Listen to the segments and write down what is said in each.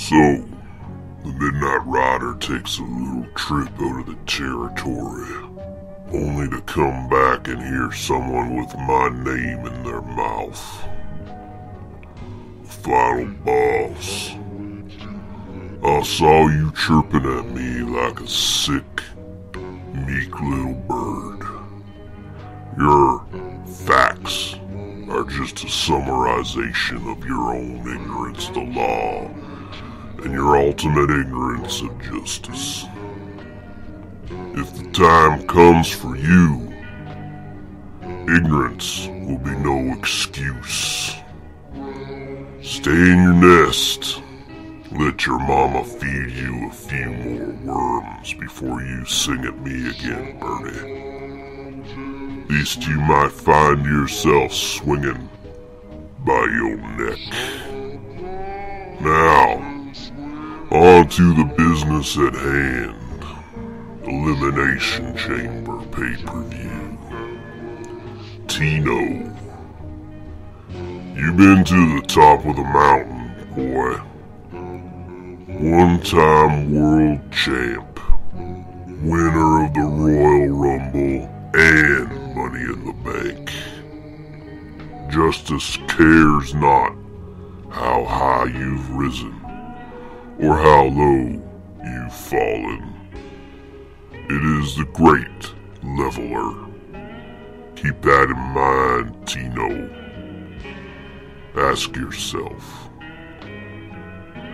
So, the Midnight Rider takes a little trip out of the territory, only to come back and hear someone with my name in their mouth. The final boss. I saw you chirping at me like a sick, meek little bird. Your facts are just a summarization of your own ignorance of the law and your ultimate ignorance of justice. If the time comes for you, ignorance will be no excuse. Stay in your nest. Let your mama feed you a few more worms before you sing at me again, Bernie. Least you might find yourself swinging by your neck. Now, on to the business at hand. Elimination Chamber pay-per-view. Tino. You've been to the top of the mountain, boy. One-time world champ. Winner of the Royal Rumble and Money in the Bank. Justice cares not how high you've risen or how low you've fallen. It is the great leveler. Keep that in mind, Tino. Ask yourself,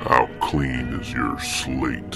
how clean is your slate?